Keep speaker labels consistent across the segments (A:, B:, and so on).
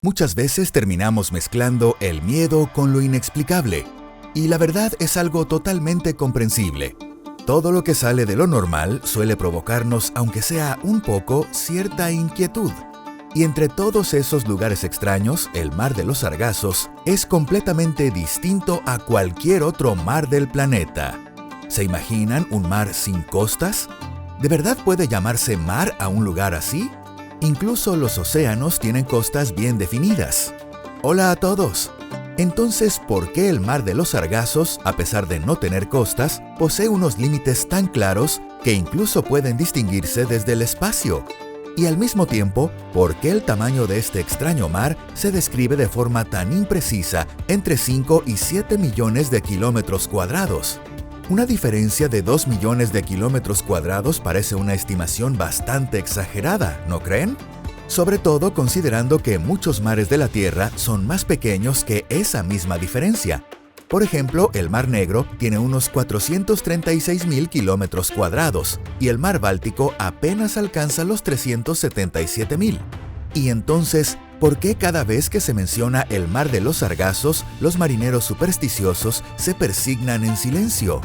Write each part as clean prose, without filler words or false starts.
A: Muchas veces terminamos mezclando el miedo con lo inexplicable, y la verdad es algo totalmente comprensible. Todo lo que sale de lo normal suele provocarnos, aunque sea un poco, cierta inquietud. Y entre todos esos lugares extraños, el Mar de los Sargazos es completamente distinto a cualquier otro mar del planeta. ¿Se imaginan un mar sin costas? ¿De verdad puede llamarse mar a un lugar así? Incluso los océanos tienen costas bien definidas. Hola a todos. Entonces, ¿por qué el Mar de los Sargazos, a pesar de no tener costas, posee unos límites tan claros que incluso pueden distinguirse desde el espacio? Y al mismo tiempo, ¿por qué el tamaño de este extraño mar se describe de forma tan imprecisa entre 5 y 7 millones de kilómetros cuadrados? Una diferencia de 2 millones de kilómetros cuadrados parece una estimación bastante exagerada, ¿no creen? Sobre todo considerando que muchos mares de la Tierra son más pequeños que esa misma diferencia. Por ejemplo, el Mar Negro tiene unos 436.000 kilómetros cuadrados y el Mar Báltico apenas alcanza los 377.000. Y entonces, ¿por qué cada vez que se menciona el Mar de los Sargazos, los marineros supersticiosos se persignan en silencio?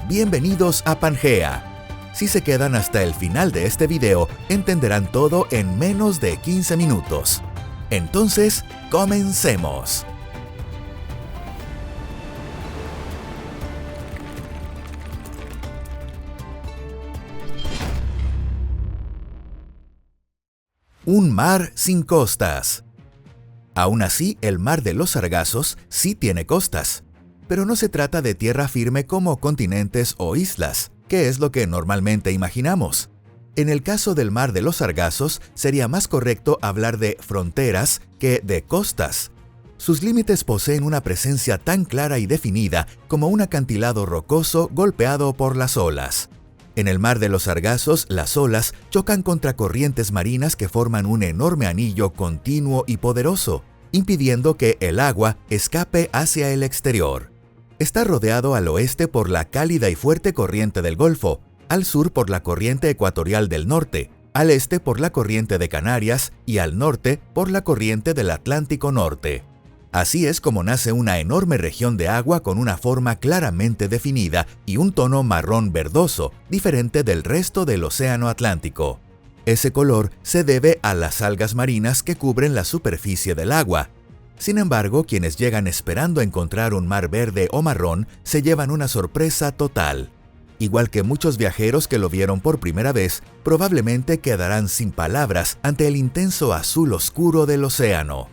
A: Bienvenidos a Pangea. Si se quedan hasta el final de este video, entenderán todo en menos de 15 minutos. Entonces, comencemos. Un mar sin costas. Aún así, el Mar de los Sargazos sí tiene costas. Pero no se trata de tierra firme como continentes o islas, que es lo que normalmente imaginamos. En el caso del Mar de los Sargazos, sería más correcto hablar de fronteras que de costas. Sus límites poseen una presencia tan clara y definida como un acantilado rocoso golpeado por las olas. En el Mar de los Sargazos, las olas chocan contra corrientes marinas que forman un enorme anillo continuo y poderoso, impidiendo que el agua escape hacia el exterior. Está rodeado al oeste por la cálida y fuerte corriente del Golfo, al sur por la corriente ecuatorial del norte, al este por la corriente de Canarias y al norte por la corriente del Atlántico Norte. Así es como nace una enorme región de agua con una forma claramente definida y un tono marrón verdoso, diferente del resto del Océano Atlántico. Ese color se debe a las algas marinas que cubren la superficie del agua. Sin embargo, quienes llegan esperando encontrar un mar verde o marrón se llevan una sorpresa total. Igual que muchos viajeros que lo vieron por primera vez, probablemente quedarán sin palabras ante el intenso azul oscuro del océano.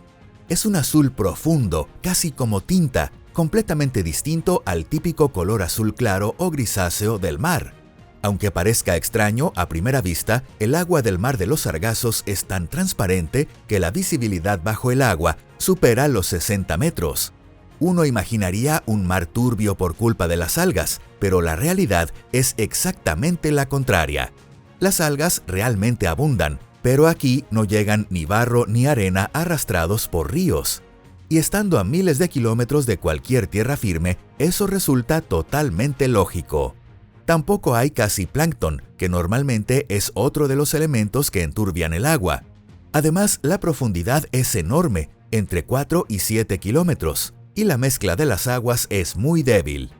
A: Es un azul profundo, casi como tinta, completamente distinto al típico color azul claro o grisáceo del mar. Aunque parezca extraño a primera vista, el agua del Mar de los Sargazos es tan transparente que la visibilidad bajo el agua supera los 60 metros. Uno imaginaría un mar turbio por culpa de las algas, pero la realidad es exactamente la contraria. Las algas realmente abundan, pero aquí no llegan ni barro ni arena arrastrados por ríos. Y estando a miles de kilómetros de cualquier tierra firme, eso resulta totalmente lógico. Tampoco hay casi plancton, que normalmente es otro de los elementos que enturbian el agua. Además, la profundidad es enorme, entre 4 y 7 kilómetros, y la mezcla de las aguas es muy débil.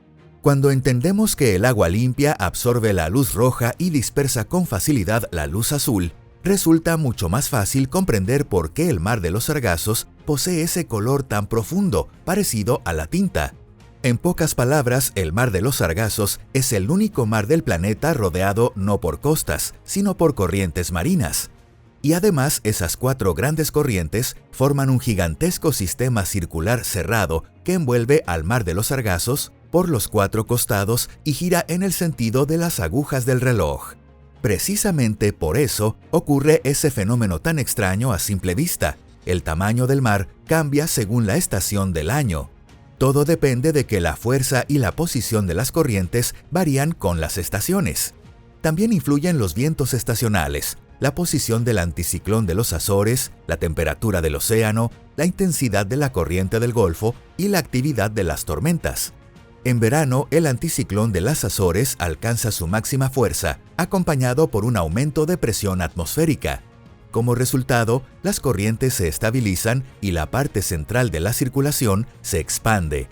A: Cuando entendemos que el agua limpia absorbe la luz roja y dispersa con facilidad la luz azul, resulta mucho más fácil comprender por qué el Mar de los Sargazos posee ese color tan profundo, parecido a la tinta. En pocas palabras, el Mar de los Sargazos es el único mar del planeta rodeado no por costas, sino por corrientes marinas. Y además, esas 4 grandes corrientes forman un gigantesco sistema circular cerrado que envuelve al Mar de los Sargazos por los 4 costados y gira en el sentido de las agujas del reloj. Precisamente por eso ocurre ese fenómeno tan extraño a simple vista. El tamaño del mar cambia según la estación del año. Todo depende de que la fuerza y la posición de las corrientes varían con las estaciones. También influyen los vientos estacionales, la posición del anticiclón de los Azores, la temperatura del océano, la intensidad de la corriente del Golfo y la actividad de las tormentas. En verano, el anticiclón de las Azores alcanza su máxima fuerza, acompañado por un aumento de presión atmosférica. Como resultado, las corrientes se estabilizan y la parte central de la circulación se expande.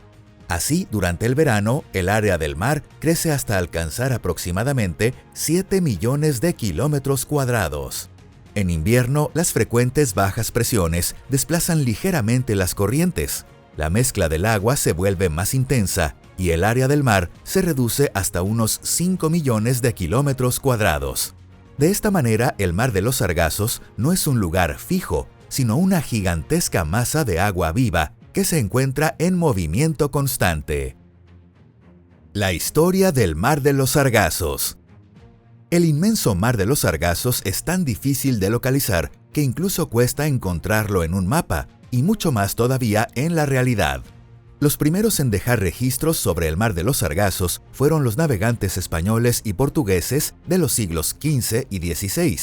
A: Así, durante el verano, el área del mar crece hasta alcanzar aproximadamente 7 millones de kilómetros cuadrados. En invierno, las frecuentes bajas presiones desplazan ligeramente las corrientes. La mezcla del agua se vuelve más intensa y el área del mar se reduce hasta unos 5 millones de kilómetros cuadrados. De esta manera, el Mar de los Sargazos no es un lugar fijo, sino una gigantesca masa de agua viva que se encuentra en movimiento constante. La historia del Mar de los Sargazos. El inmenso Mar de los Sargazos es tan difícil de localizar que incluso cuesta encontrarlo en un mapa, y mucho más todavía en la realidad. Los primeros en dejar registros sobre el Mar de los Sargazos fueron los navegantes españoles y portugueses de los siglos XV y XVI.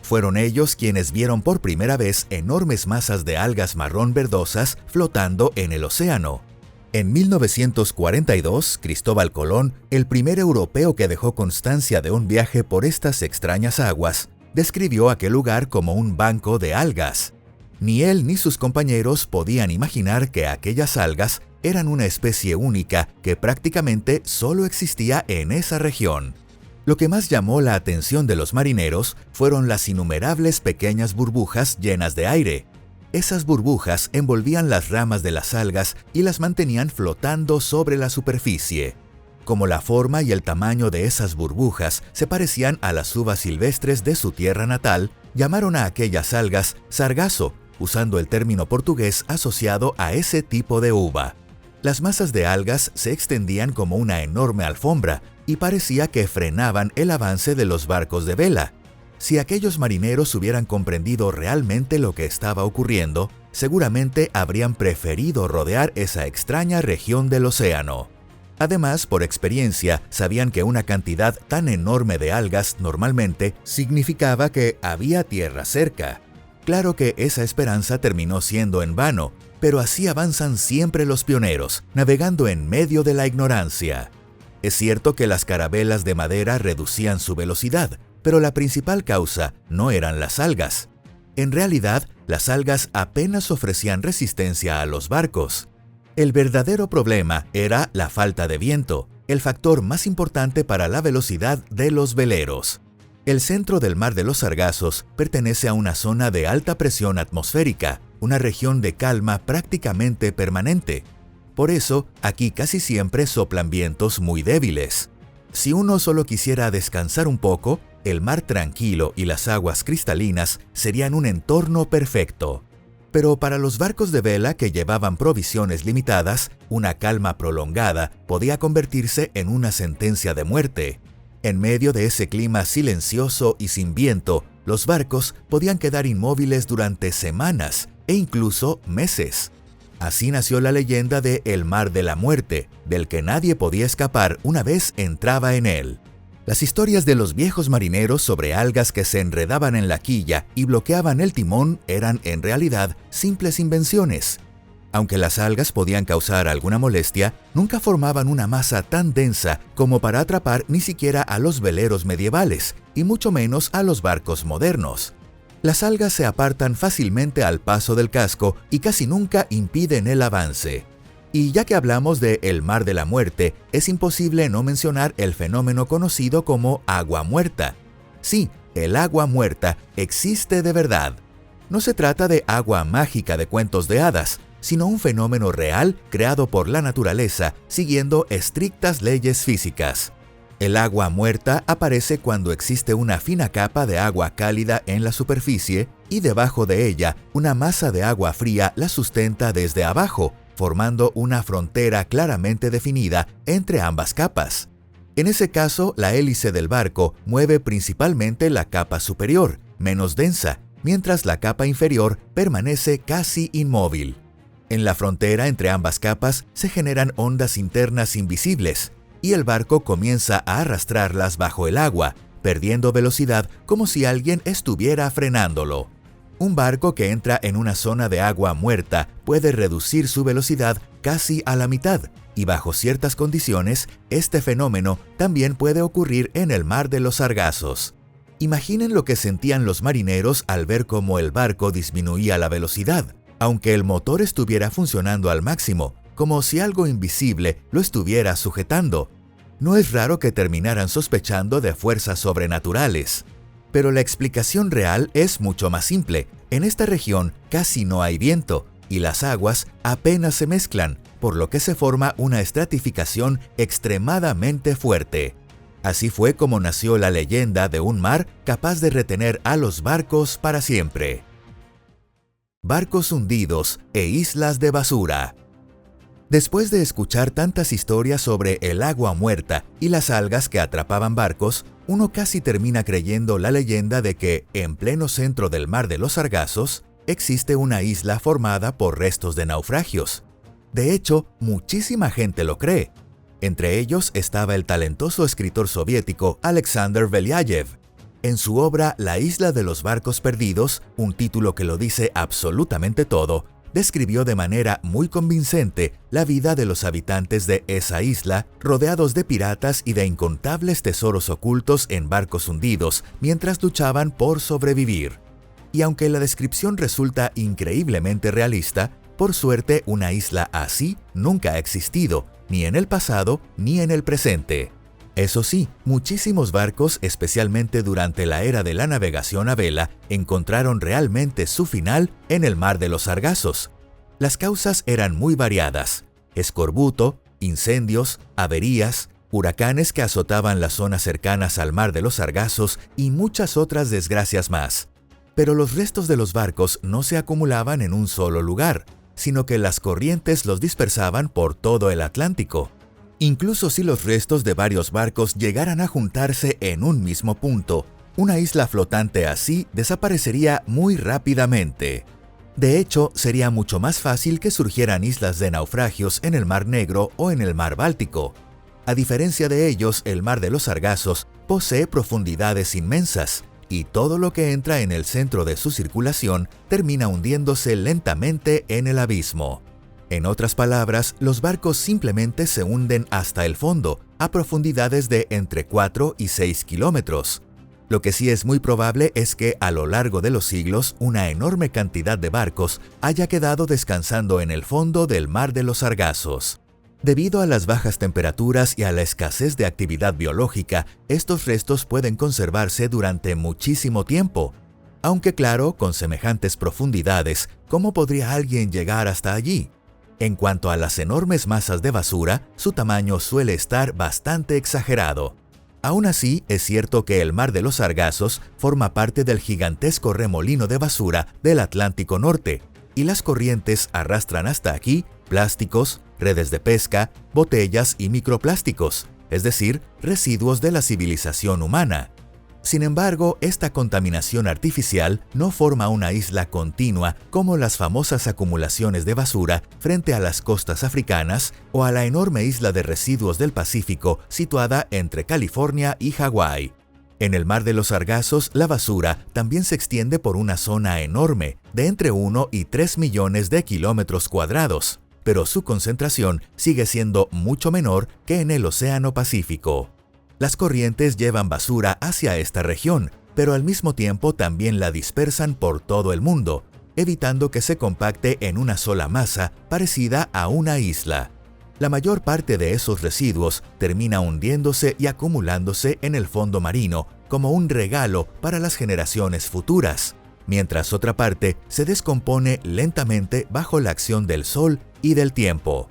A: Fueron ellos quienes vieron por primera vez enormes masas de algas marrón verdosas flotando en el océano. En 1942, Cristóbal Colón, el primer europeo que dejó constancia de un viaje por estas extrañas aguas, describió aquel lugar como un banco de algas. Ni él ni sus compañeros podían imaginar que aquellas algas eran una especie única que prácticamente solo existía en esa región. Lo que más llamó la atención de los marineros fueron las innumerables pequeñas burbujas llenas de aire. Esas burbujas envolvían las ramas de las algas y las mantenían flotando sobre la superficie. Como la forma y el tamaño de esas burbujas se parecían a las uvas silvestres de su tierra natal, llamaron a aquellas algas sargazo, usando el término portugués asociado a ese tipo de uva. Las masas de algas se extendían como una enorme alfombra y parecía que frenaban el avance de los barcos de vela. Si aquellos marineros hubieran comprendido realmente lo que estaba ocurriendo, seguramente habrían preferido rodear esa extraña región del océano. Además, por experiencia, sabían que una cantidad tan enorme de algas normalmente significaba que había tierra cerca. Claro que esa esperanza terminó siendo en vano, pero así avanzan siempre los pioneros, navegando en medio de la ignorancia. Es cierto que las carabelas de madera reducían su velocidad, pero la principal causa no eran las algas. En realidad, las algas apenas ofrecían resistencia a los barcos. El verdadero problema era la falta de viento, el factor más importante para la velocidad de los veleros. El centro del Mar de los Sargazos pertenece a una zona de alta presión atmosférica, una región de calma prácticamente permanente. Por eso, aquí casi siempre soplan vientos muy débiles. Si uno solo quisiera descansar un poco, el mar tranquilo y las aguas cristalinas serían un entorno perfecto. Pero para los barcos de vela que llevaban provisiones limitadas, una calma prolongada podía convertirse en una sentencia de muerte. En medio de ese clima silencioso y sin viento, los barcos podían quedar inmóviles durante semanas e incluso meses. Así nació la leyenda de El Mar de la Muerte, del que nadie podía escapar una vez entraba en él. Las historias de los viejos marineros sobre algas que se enredaban en la quilla y bloqueaban el timón eran en realidad simples invenciones. Aunque las algas podían causar alguna molestia, nunca formaban una masa tan densa como para atrapar ni siquiera a los veleros medievales, y mucho menos a los barcos modernos. Las algas se apartan fácilmente al paso del casco y casi nunca impiden el avance. Y ya que hablamos de El Mar de la Muerte, es imposible no mencionar el fenómeno conocido como agua muerta. Sí, el agua muerta existe de verdad. No se trata de agua mágica de cuentos de hadas, sino un fenómeno real creado por la naturaleza siguiendo estrictas leyes físicas. El agua muerta aparece cuando existe una fina capa de agua cálida en la superficie y debajo de ella una masa de agua fría la sustenta desde abajo, formando una frontera claramente definida entre ambas capas. En ese caso, la hélice del barco mueve principalmente la capa superior, menos densa, mientras la capa inferior permanece casi inmóvil. En la frontera entre ambas capas se generan ondas internas invisibles, y el barco comienza a arrastrarlas bajo el agua, perdiendo velocidad como si alguien estuviera frenándolo. Un barco que entra en una zona de agua muerta puede reducir su velocidad casi a la mitad, y bajo ciertas condiciones, este fenómeno también puede ocurrir en el Mar de los Sargazos. Imaginen lo que sentían los marineros al ver cómo el barco disminuía la velocidad, aunque el motor estuviera funcionando al máximo, como si algo invisible lo estuviera sujetando. No es raro que terminaran sospechando de fuerzas sobrenaturales. Pero la explicación real es mucho más simple. En esta región casi no hay viento y las aguas apenas se mezclan, por lo que se forma una estratificación extremadamente fuerte. Así fue como nació la leyenda de un mar capaz de retener a los barcos para siempre. Barcos hundidos e islas de basura. Después de escuchar tantas historias sobre el agua muerta y las algas que atrapaban barcos, uno casi termina creyendo la leyenda de que, en pleno centro del Mar de los Sargazos, existe una isla formada por restos de naufragios. De hecho, muchísima gente lo cree. Entre ellos estaba el talentoso escritor soviético Alexander Belyayev. En su obra La isla de los barcos perdidos, un título que lo dice absolutamente todo, describió de manera muy convincente la vida de los habitantes de esa isla, rodeados de piratas y de incontables tesoros ocultos en barcos hundidos, mientras luchaban por sobrevivir. Y aunque la descripción resulta increíblemente realista, por suerte una isla así nunca ha existido, ni en el pasado ni en el presente. Eso sí, muchísimos barcos, especialmente durante la era de la navegación a vela, encontraron realmente su final en el Mar de los Sargazos. Las causas eran muy variadas: escorbuto, incendios, averías, huracanes que azotaban las zonas cercanas al Mar de los Sargazos y muchas otras desgracias más. Pero los restos de los barcos no se acumulaban en un solo lugar, sino que las corrientes los dispersaban por todo el Atlántico. Incluso si los restos de varios barcos llegaran a juntarse en un mismo punto, una isla flotante así desaparecería muy rápidamente. De hecho, sería mucho más fácil que surgieran islas de naufragios en el Mar Negro o en el Mar Báltico. A diferencia de ellos, el Mar de los Sargazos posee profundidades inmensas, y todo lo que entra en el centro de su circulación termina hundiéndose lentamente en el abismo. En otras palabras, los barcos simplemente se hunden hasta el fondo, a profundidades de entre 4 y 6 kilómetros. Lo que sí es muy probable es que a lo largo de los siglos una enorme cantidad de barcos haya quedado descansando en el fondo del Mar de los Sargazos. Debido a las bajas temperaturas y a la escasez de actividad biológica, estos restos pueden conservarse durante muchísimo tiempo. Aunque claro, con semejantes profundidades, ¿cómo podría alguien llegar hasta allí? En cuanto a las enormes masas de basura, su tamaño suele estar bastante exagerado. Aún así, es cierto que el Mar de los Sargazos forma parte del gigantesco remolino de basura del Atlántico Norte, y las corrientes arrastran hasta aquí plásticos, redes de pesca, botellas y microplásticos, es decir, residuos de la civilización humana. Sin embargo, esta contaminación artificial no forma una isla continua como las famosas acumulaciones de basura frente a las costas africanas o a la enorme isla de residuos del Pacífico situada entre California y Hawái. En el Mar de los Sargazos, la basura también se extiende por una zona enorme, de entre 1 y 3 millones de kilómetros cuadrados, pero su concentración sigue siendo mucho menor que en el Océano Pacífico. Las corrientes llevan basura hacia esta región, pero al mismo tiempo también la dispersan por todo el mundo, evitando que se compacte en una sola masa parecida a una isla. La mayor parte de esos residuos termina hundiéndose y acumulándose en el fondo marino como un regalo para las generaciones futuras, mientras otra parte se descompone lentamente bajo la acción del sol y del tiempo.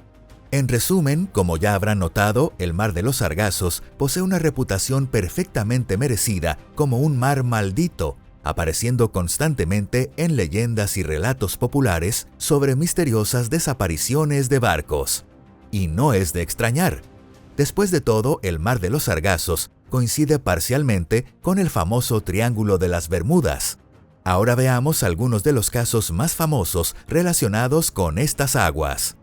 A: En resumen, como ya habrán notado, el Mar de los Sargazos posee una reputación perfectamente merecida como un mar maldito, apareciendo constantemente en leyendas y relatos populares sobre misteriosas desapariciones de barcos. Y no es de extrañar. Después de todo, el Mar de los Sargazos coincide parcialmente con el famoso Triángulo de las Bermudas. Ahora veamos algunos de los casos más famosos relacionados con estas aguas.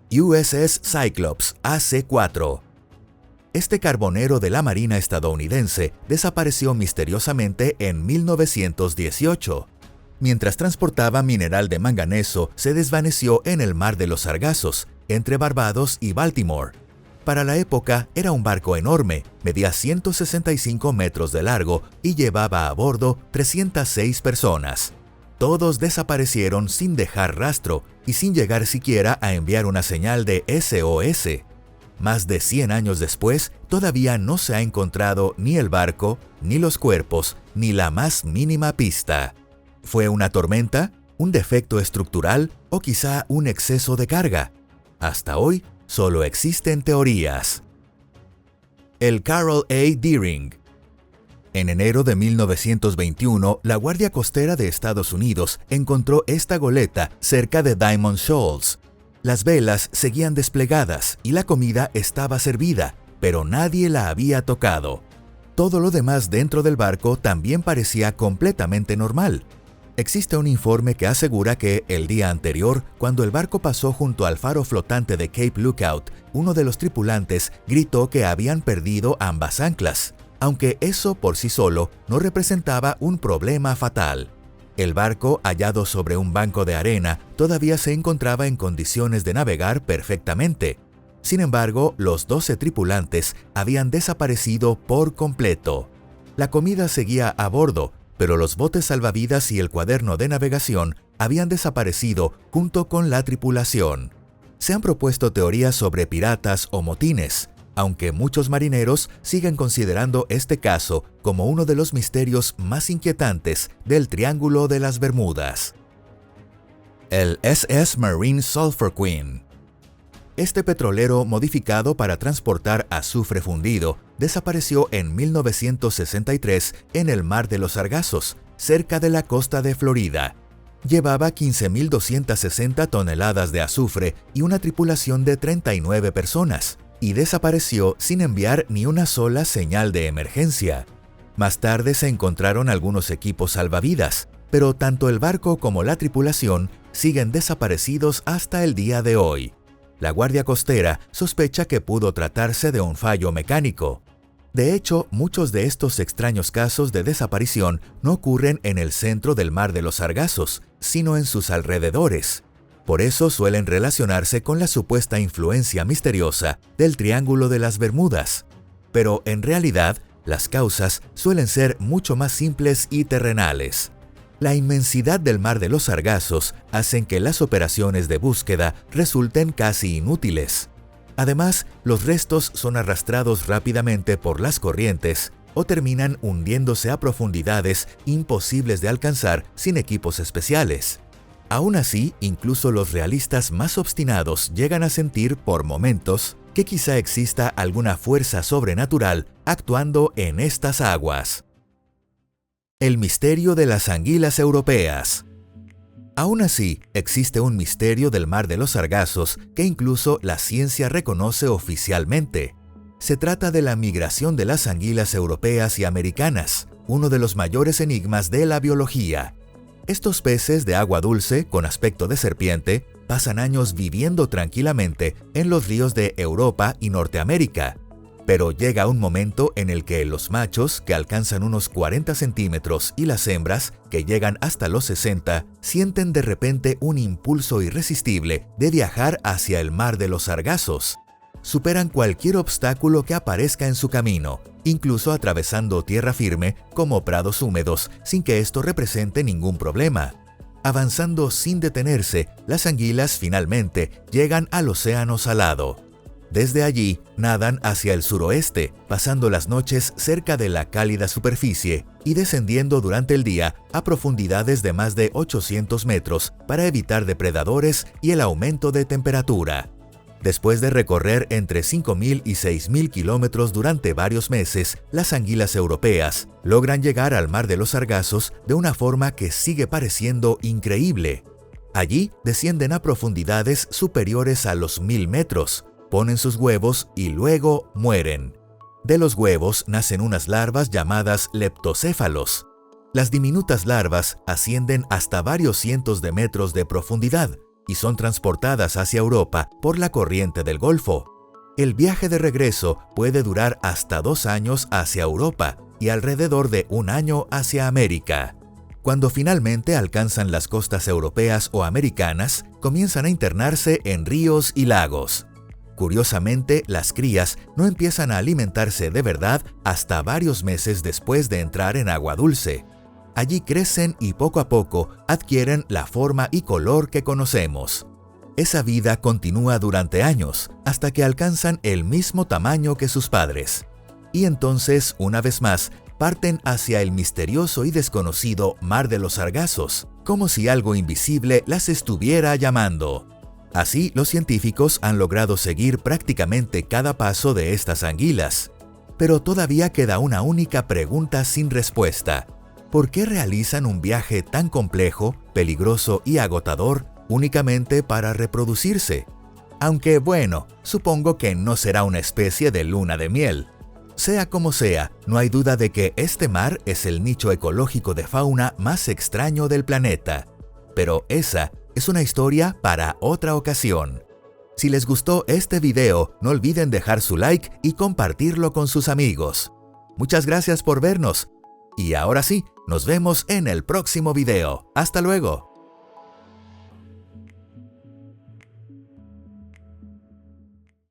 A: USS Cyclops AC-4. Este carbonero de la Marina estadounidense desapareció misteriosamente en 1918. Mientras transportaba mineral de manganeso, se desvaneció en el Mar de los Sargazos, entre Barbados y Baltimore. Para la época era un barco enorme, medía 165 metros de largo y llevaba a bordo 306 personas. Todos desaparecieron sin dejar rastro y sin llegar siquiera a enviar una señal de SOS. Más de 100 años después, todavía no se ha encontrado ni el barco, ni los cuerpos, ni la más mínima pista. ¿Fue una tormenta, un defecto estructural o quizá un exceso de carga? Hasta hoy, solo existen teorías. El Carroll A. Deering. En enero de 1921, la Guardia Costera de Estados Unidos encontró esta goleta cerca de Diamond Shoals. Las velas seguían desplegadas y la comida estaba servida, pero nadie la había tocado. Todo lo demás dentro del barco también parecía completamente normal. Existe un informe que asegura que, el día anterior, cuando el barco pasó junto al faro flotante de Cape Lookout, uno de los tripulantes gritó que habían perdido ambas anclas, aunque eso por sí solo no representaba un problema fatal. El barco, hallado sobre un banco de arena, todavía se encontraba en condiciones de navegar perfectamente. Sin embargo, los 12 tripulantes habían desaparecido por completo. La comida seguía a bordo, pero los botes salvavidas y el cuaderno de navegación habían desaparecido junto con la tripulación. Se han propuesto teorías sobre piratas o motines, aunque muchos marineros siguen considerando este caso como uno de los misterios más inquietantes del Triángulo de las Bermudas. El SS Marine Sulphur Queen. Este petrolero modificado para transportar azufre fundido desapareció en 1963 en el Mar de los Sargazos, cerca de la costa de Florida. Llevaba 15.260 toneladas de azufre y una tripulación de 39 personas, y desapareció sin enviar ni una sola señal de emergencia. Más tarde se encontraron algunos equipos salvavidas, pero tanto el barco como la tripulación siguen desaparecidos hasta el día de hoy. La Guardia Costera sospecha que pudo tratarse de un fallo mecánico. De hecho, muchos de estos extraños casos de desaparición no ocurren en el centro del Mar de los Sargazos, sino en sus alrededores. Por eso suelen relacionarse con la supuesta influencia misteriosa del Triángulo de las Bermudas. Pero en realidad, las causas suelen ser mucho más simples y terrenales. La inmensidad del Mar de los Sargazos hacen que las operaciones de búsqueda resulten casi inútiles. Además, los restos son arrastrados rápidamente por las corrientes o terminan hundiéndose a profundidades imposibles de alcanzar sin equipos especiales. Aún así, incluso los realistas más obstinados llegan a sentir por momentos que quizá exista alguna fuerza sobrenatural actuando en estas aguas. El misterio de las anguilas europeas. Aún así, existe un misterio del Mar de los Sargazos que incluso la ciencia reconoce oficialmente. Se trata de la migración de las anguilas europeas y americanas, uno de los mayores enigmas de la biología. Estos peces de agua dulce, con aspecto de serpiente, pasan años viviendo tranquilamente en los ríos de Europa y Norteamérica. Pero llega un momento en el que los machos, que alcanzan unos 40 centímetros, y las hembras, que llegan hasta los 60, sienten de repente un impulso irresistible de viajar hacia el Mar de los Sargazos. Superan cualquier obstáculo que aparezca en su camino, incluso atravesando tierra firme como prados húmedos, sin que esto represente ningún problema. Avanzando sin detenerse, las anguilas finalmente llegan al océano salado. Desde allí, nadan hacia el suroeste, pasando las noches cerca de la cálida superficie y descendiendo durante el día a profundidades de más de 800 metros para evitar depredadores y el aumento de temperatura. Después de recorrer entre 5.000 y 6.000 kilómetros durante varios meses, las anguilas europeas logran llegar al Mar de los Sargazos de una forma que sigue pareciendo increíble. Allí descienden a profundidades superiores a los 1.000 metros, ponen sus huevos y luego mueren. De los huevos nacen unas larvas llamadas leptocéfalos. Las diminutas larvas ascienden hasta varios cientos de metros de profundidad y son transportadas hacia Europa por la corriente del Golfo. El viaje de regreso puede durar hasta 2 años hacia Europa y alrededor de 1 año hacia América. Cuando finalmente alcanzan las costas europeas o americanas, comienzan a internarse en ríos y lagos. Curiosamente, las crías no empiezan a alimentarse de verdad hasta varios meses después de entrar en agua dulce. Allí crecen y poco a poco adquieren la forma y color que conocemos. Esa vida continúa durante años, hasta que alcanzan el mismo tamaño que sus padres. Y entonces, una vez más, parten hacia el misterioso y desconocido Mar de los Sargazos, como si algo invisible las estuviera llamando. Así, los científicos han logrado seguir prácticamente cada paso de estas anguilas. Pero todavía queda una única pregunta sin respuesta. ¿Por qué realizan un viaje tan complejo, peligroso y agotador únicamente para reproducirse? Aunque bueno, supongo que no será una especie de luna de miel. Sea como sea, no hay duda de que este mar es el nicho ecológico de fauna más extraño del planeta. Pero esa es una historia para otra ocasión. Si les gustó este video, no olviden dejar su like y compartirlo con sus amigos. Muchas gracias por vernos. Y ahora sí, nos vemos en el próximo video. ¡Hasta luego!